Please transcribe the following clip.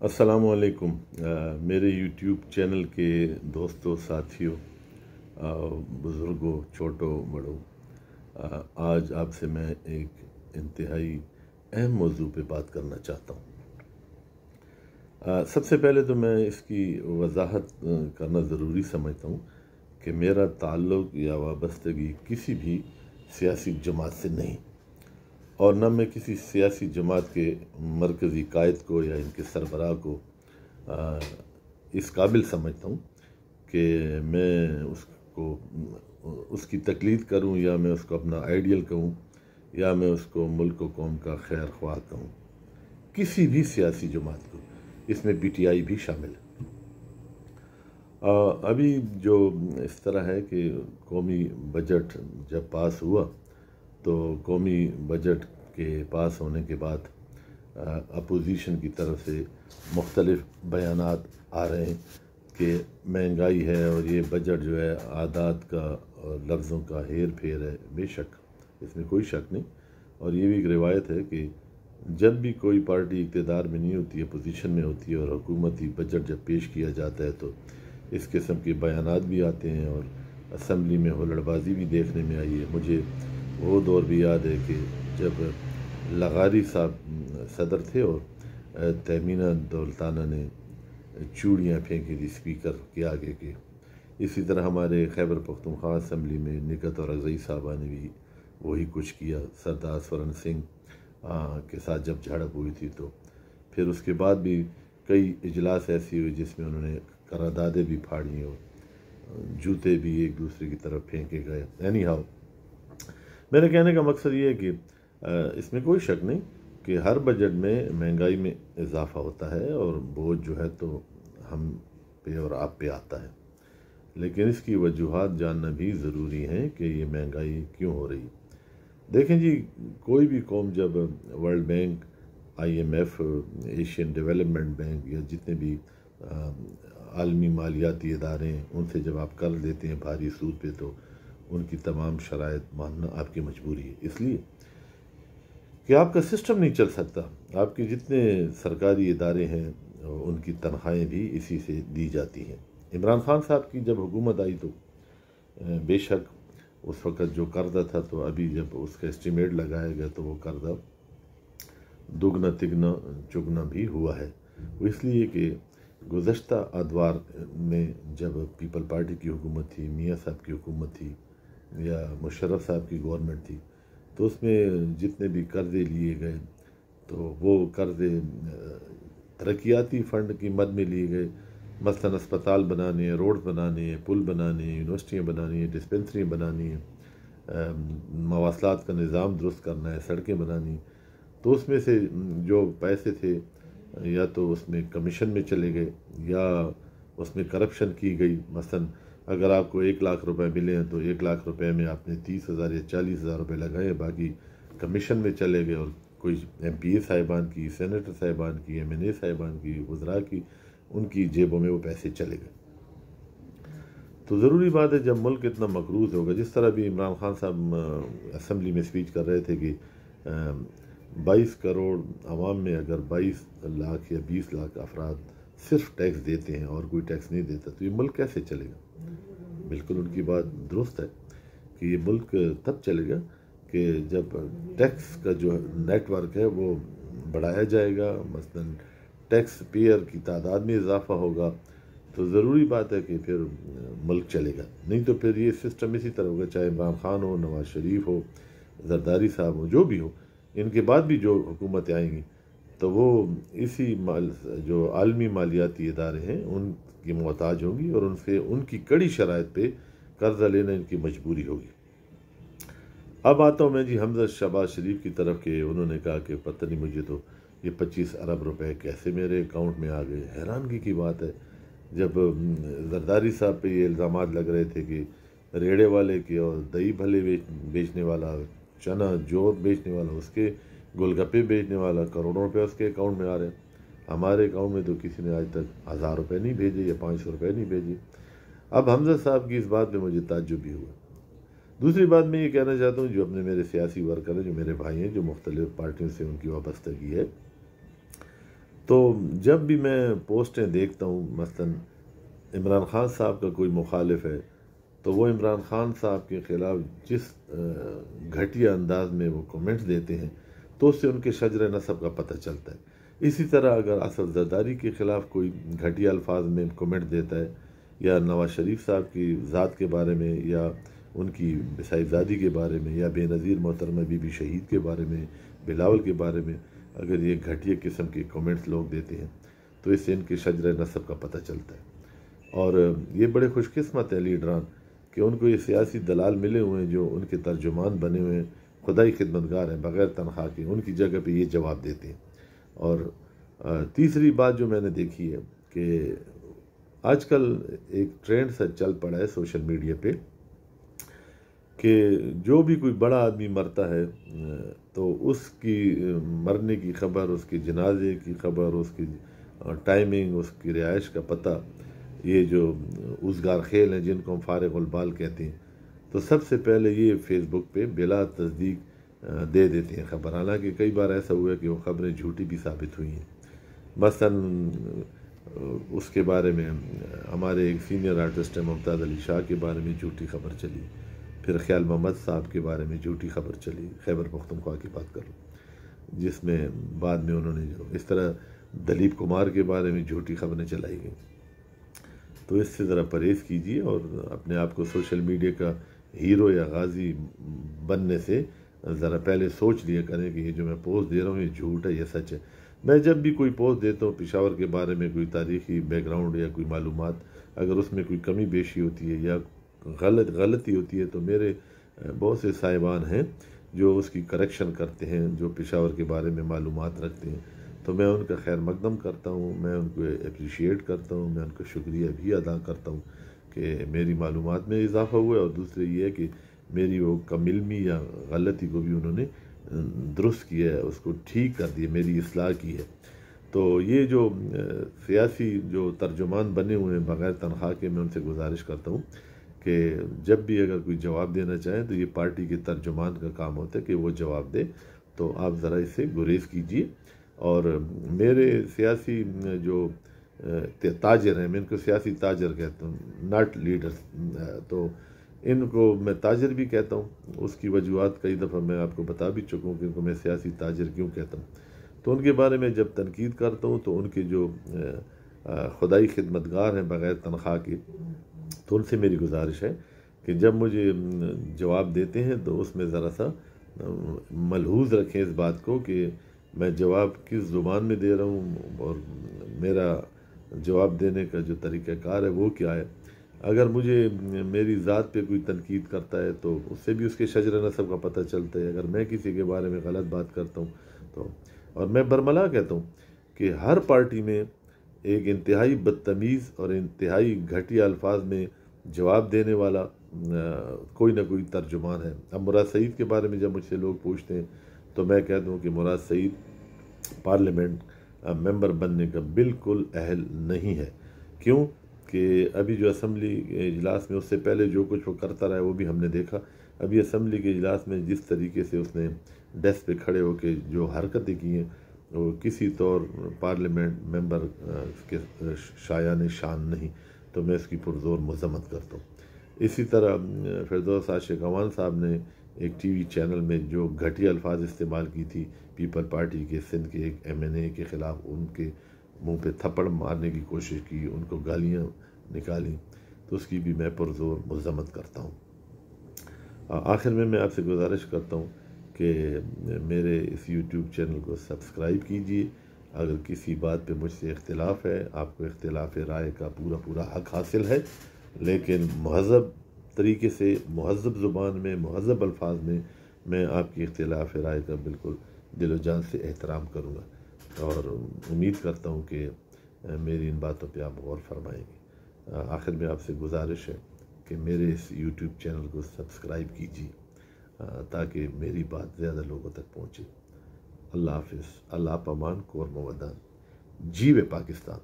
السلام علیکم میرے یوٹیوب چینل کے دوستوں ساتھیوں، بزرگوں، چھوٹوں بڑوں، آج آپ سے میں ایک انتہائی اہم موضوع پہ بات کرنا چاہتا ہوں۔ سب سے پہلے تو میں اس کی وضاحت کرنا ضروری سمجھتا ہوں کہ میرا تعلق یا وابستگی کسی بھی سیاسی جماعت سے نہیں، اور نہ میں کسی سیاسی جماعت کے مرکزی قائد کو یا ان کے سربراہ کو اس قابل سمجھتا ہوں کہ میں اس کی تقلید کروں، یا میں اس کو اپنا آئیڈیل کہوں، یا میں اس کو ملک و قوم کا خیر خواہ کہوں، کسی بھی سیاسی جماعت کو، اس میں پی ٹی آئی بھی شامل ہے۔ ابھی جو اس طرح ہے کہ قومی بجٹ جب پاس ہوا تو قومی بجٹ کے پاس ہونے کے بعد اپوزیشن کی طرف سے مختلف بیانات آ رہے ہیں کہ مہنگائی ہے اور یہ بجٹ جو ہے عادات کا اور لفظوں کا ہیر پھیر ہے۔ بے شک اس میں کوئی شک نہیں، اور یہ بھی ایک روایت ہے کہ جب بھی کوئی پارٹی اقتدار میں نہیں ہوتی، اپوزیشن میں ہوتی ہے، اور حکومتی بجٹ جب پیش کیا جاتا ہے تو اس قسم کے بیانات بھی آتے ہیں، اور اسمبلی میں ہولڑ بازی بھی دیکھنے میں آئی ہے۔ مجھے وہ دور بھی یاد ہے کہ جب لغاری صاحب صدر تھے اور تہمینہ دولتانہ نے چوڑیاں پھینکی تھی اسپیکر کے آگے کے، اسی طرح ہمارے خیبر پختونخوا اسمبلی میں نکت اور اغزئی صاحبہ نے بھی وہی کچھ کیا، سردار سورن سنگھ کے ساتھ جب جھڑپ ہوئی تھی تو پھر اس کے بعد بھی کئی اجلاس ایسی ہوئی جس میں انہوں نے قراردادیں بھی پھاڑی اور جوتے بھی ایک دوسرے کی طرف پھینکے گئے۔ اینی ہاؤ، میرے کہنے کا مقصد یہ ہے کہ اس میں کوئی شک نہیں کہ ہر بجٹ میں مہنگائی میں اضافہ ہوتا ہے اور بوجھ جو ہے تو ہم پہ اور آپ پہ آتا ہے، لیکن اس کی وجوہات جاننا بھی ضروری ہے کہ یہ مہنگائی کیوں ہو رہی ہے۔ دیکھیں جی، کوئی بھی قوم جب world bank, I M F, Asian development bank یا جتنے بھی عالمی مالیاتی ادارے ہیں ان سے جب آپ قرض لیتے ہیں بھاری سود پہ، تو ان کی تمام شرائط ماننا آپ کی مجبوری ہے، اس لیے کہ آپ کا سسٹم نہیں چل سکتا۔ آپ کے جتنے سرکاری ادارے ہیں ان کی تنخواہیں بھی اسی سے دی جاتی ہیں۔ عمران خان صاحب کی جب حکومت آئی تو بے شک اس وقت جو قرضہ تھا، تو ابھی جب اس کا اسٹیمیٹ لگایا گیا تو وہ قرضہ دگنا تگنا چگنا بھی ہوا ہے۔ وہ اس لیے کہ گزشتہ ادوار میں جب پیپل پارٹی کی حکومت تھی، میاں صاحب کی حکومت تھی یا مشرف صاحب کی گورنمنٹ تھی، تو اس میں جتنے بھی قرضے لیے گئے تو وہ قرضے ترقیاتی فنڈ کی مد میں لیے گئے، مثلاً اسپتال بنانے ہیں، روڈ بنانے ہیں، پل بنانے ہیں، یونیورسٹیاں بنانی ہیں، ڈسپنسریاں بنانی ہیں، مواصلات کا نظام درست کرنا ہے، سڑکیں بنانی ہیں، تو اس میں سے جو پیسے تھے یا تو اس میں کمیشن میں چلے گئے یا اس میں کرپشن کی گئی۔ مثلاً اگر آپ کو 1 لاکھ روپے ملے ہیں تو 1 لاکھ روپے میں آپ نے 30,000 یا 40,000 روپے لگائے، باقی کمیشن میں چلے گئے، اور کوئی ایم پی اے صاحبان کی، سینیٹر صاحبان کی، ایم این اے صاحبان کی، وزراء کی، ان کی جیبوں میں وہ پیسے چلے گئے۔ تو ضروری بات ہے جب ملک اتنا مقروض ہوگا، جس طرح بھی عمران خان صاحب اسمبلی میں اسپیچ کر رہے تھے کہ 22 کروڑ عوام میں اگر 22 لاکھ یا 20 لاکھ افراد صرف ٹیکس دیتے ہیں اور کوئی ٹیکس نہیں دیتا تو یہ ملک کیسے چلے گا؟ بالکل ان کی بات درست ہے کہ یہ ملک تب چلے گا کہ جب ٹیکس کا جو نیٹ ورک ہے وہ بڑھایا جائے گا، مثلاً ٹیکس پیئر کی تعداد میں اضافہ ہوگا، تو ضروری بات ہے کہ پھر ملک چلے گا۔ نہیں تو پھر یہ سسٹم اسی طرح ہوگا، چاہے عمران خان ہو، نواز شریف ہو، زرداری صاحب ہو، جو بھی ہو، ان کے بعد بھی جو حکومتیں آئیں گی تو وہ اسی جو عالمی مالیاتی ادارے ہیں ان کی محتاج ہوں گی، اور ان سے ان کی کڑی شرائط پہ قرضہ لینا ان کی مجبوری ہوگی۔ اب آتا ہوں میں جی حمزہ شہباز شریف کی طرف کہ انہوں نے کہا کہ پتہ نہیں مجھے تو یہ 25 ارب روپے کیسے میرے اکاؤنٹ میں آ گئے۔ حیرانگی کی بات ہے، جب زرداری صاحب پہ یہ الزامات لگ رہے تھے کہ ریڑے والے کے اور دہی بھلے بیچنے والا، چنا جور بیچنے والا، اس کے گول گپے بیچنے والا، کروڑوں روپے اس کے اکاؤنٹ میں آ رہے ہیں، ہمارے اکاؤنٹ میں تو کسی نے آج تک 1000 روپے نہیں بھیجے یا 500 روپے نہیں بھیجے۔ اب حمزہ صاحب کی اس بات پہ مجھے تعجب بھی ہوا۔ دوسری بات میں یہ کہنا چاہتا ہوں، جو اپنے میرے سیاسی ورکر ہیں، جو میرے بھائی ہیں، جو مختلف پارٹیوں سے ان کی وابستگی ہے، تو جب بھی میں پوسٹیں دیکھتا ہوں، مثلاً عمران خان صاحب کا کوئی مخالف ہے تو وہ عمران خان صاحب کے خلاف جس گھٹیا انداز میں وہ کمنٹس دیتے ہیں تو اس سے ان کے شجر نسب کا پتہ چلتا ہے۔ اسی طرح اگر اسد زرداری کے خلاف کوئی گھٹیا الفاظ میں کمنٹ دیتا ہے، یا نواز شریف صاحب کی ذات کے بارے میں، یا ان کی صاحبزادی کے بارے میں، یا بے نظیر محترمہ بی بی شہید کے بارے میں، بلاول کے بارے میں اگر یہ گھٹیا قسم کے کمنٹس لوگ دیتے ہیں تو اس سے ان کے شجر نسب کا پتہ چلتا ہے۔ اور یہ بڑے خوش قسمت ہیں لیڈران کہ ان کو یہ سیاسی دلال ملے ہوئے ہیں جو ان کے ترجمان بنے ہوئے ہیں، خدائی خدمتگار ہیں، بغیر تنخواہ کے ان کی جگہ پہ یہ جواب دیتے ہیں۔ اور تیسری بات جو میں نے دیکھی ہے کہ آج کل ایک ٹرینڈ سا چل پڑا ہے سوشل میڈیا پہ کہ جو بھی کوئی بڑا آدمی مرتا ہے تو اس کی مرنے کی خبر، اس کے جنازے کی خبر، اس کی ٹائمنگ، اس کی رہائش کا پتہ، یہ جو اوزگار خیل ہیں جن کو ہم فارغ البال کہتے ہیں، تو سب سے پہلے یہ فیس بک پہ بلا تصدیق دے دیتے ہیں خبر، حالانکہ کئی بار ایسا ہوا ہے کہ وہ خبریں جھوٹی بھی ثابت ہوئی ہیں۔ مثلاً اس کے بارے میں ہمارے ایک سینئر آرٹسٹ ہیں ممتاز علی شاہ کے بارے میں جھوٹی خبر چلی، پھر خیال محمد صاحب کے بارے میں جھوٹی خبر چلی، خیبر پختونخوا کی بات کروں، جس میں بعد میں انہوں نے جو اس طرح دلیپ کمار کے بارے میں جھوٹی خبریں چلائی گئیں۔ تو اس سے ذرا پرہیز کیجیے اور اپنے آپ کو سوشل میڈیا کا ہیرو یا غازی بننے سے ذرا پہلے سوچ لیا کریں کہ یہ جو میں پوسٹ دے رہا ہوں یہ جھوٹ ہے یا سچ ہے۔ میں جب بھی کوئی پوسٹ دیتا ہوں پشاور کے بارے میں، کوئی تاریخی بیک گراؤنڈ یا کوئی معلومات، اگر اس میں کوئی کمی بیشی ہوتی ہے یا غلطی ہوتی ہے تو میرے بہت سے صاحبان ہیں جو اس کی کریکشن کرتے ہیں، جو پشاور کے بارے میں معلومات رکھتے ہیں، تو میں ان کا خیر مقدم کرتا ہوں، میں ان کو اپریشیٹ کرتا ہوں، میں ان کا شکریہ بھی ادا کرتا ہوں کہ میری معلومات میں اضافہ ہوا ہے، اور دوسرے یہ ہے کہ میری وہ کم علمی یا غلطی کو بھی انہوں نے درست کیا ہے، اس کو ٹھیک کر دیا، میری اصلاح کی ہے۔ تو یہ جو سیاسی جو ترجمان بنے ہوئے ہیں بغیر تنخواہ کے، میں ان سے گزارش کرتا ہوں کہ جب بھی اگر کوئی جواب دینا چاہیں تو یہ پارٹی کے ترجمان کا کام ہوتا ہے کہ وہ جواب دے، تو آپ ذرا اس سے گریز کیجیے۔ اور میرے سیاسی جو تاجر ہیں، میں ان کو سیاسی تاجر کہتا ہوں، ناٹ لیڈرز، تو ان کو میں تاجر بھی کہتا ہوں۔ اس کی وجوہات کئی دفعہ میں آپ کو بتا بھی چکا ہوں کہ ان کو میں سیاسی تاجر کیوں کہتا ہوں۔ تو ان کے بارے میں جب تنقید کرتا ہوں تو ان کے جو خدائی خدمتگار ہیں بغیر تنخواہ کے، تو ان سے میری گزارش ہے کہ جب مجھے جواب دیتے ہیں تو اس میں ذرا سا ملحوظ رکھیں اس بات کو کہ میں جواب کس زبان میں دے رہا ہوں اور میرا جواب دینے کا جو طریقہ کار ہے وہ کیا ہے۔ اگر مجھے میری ذات پہ کوئی تنقید کرتا ہے تو اس سے بھی اس کے شجر نسب کا پتہ چلتا ہے۔ اگر میں کسی کے بارے میں غلط بات کرتا ہوں تو، اور میں برملا کہتا ہوں کہ ہر پارٹی میں ایک انتہائی بدتمیز اور انتہائی گھٹیا الفاظ میں جواب دینے والا کوئی نہ کوئی ترجمان ہے۔ اب مراد سعید کے بارے میں جب مجھ سے لوگ پوچھتے ہیں تو میں کہتا ہوں کہ مراد سعید پارلیمنٹ ممبر بننے کا بالکل اہل نہیں ہے۔ کیوں کہ ابھی جو اسمبلی کے اجلاس میں اس سے پہلے جو کچھ وہ کرتا رہا ہے وہ بھی ہم نے دیکھا۔ ابھی اسمبلی کے اجلاس میں جس طریقے سے اس نے ڈیسک پہ کھڑے ہو کے جو حرکتیں کی ہیں وہ کسی طور پارلیمنٹ ممبر کے شایان شان نہیں، تو میں اس کی پرزور مذمت کرتا ہوں۔ اسی طرح فردوس عاشق اعوان صاحب نے ایک ٹی وی چینل میں جو گھٹیا الفاظ استعمال کی تھی پیپل پارٹی کے سندھ کے ایک ایم این اے کے خلاف، ان کے منہ پہ تھپڑ مارنے کی کوشش کی، ان کو گالیاں نکالیں، تو اس کی بھی میں پرزور مذمت کرتا ہوں۔ آخر میں آپ سے گزارش کرتا ہوں کہ میرے اس یوٹیوب چینل کو سبسکرائب کیجیے۔ اگر کسی بات پہ مجھ سے اختلاف ہے، آپ کو اختلاف رائے کا پورا حق حاصل ہے، لیکن مہذب طریقے سے، مہذب زبان میں، مہذب الفاظ میں آپ کی اختلاف رائے کا بالکل دل و جان سے احترام کروں گا، اور امید کرتا ہوں کہ میری ان باتوں پہ آپ غور فرمائیں گے۔ آخر میں آپ سے گزارش ہے کہ میرے اس یوٹیوب چینل کو سبسکرائب کیجیے تاکہ میری بات زیادہ لوگوں تک پہنچے۔ اللہ حافظ، اللہ پامان، کور مودان، جیوے پاکستان۔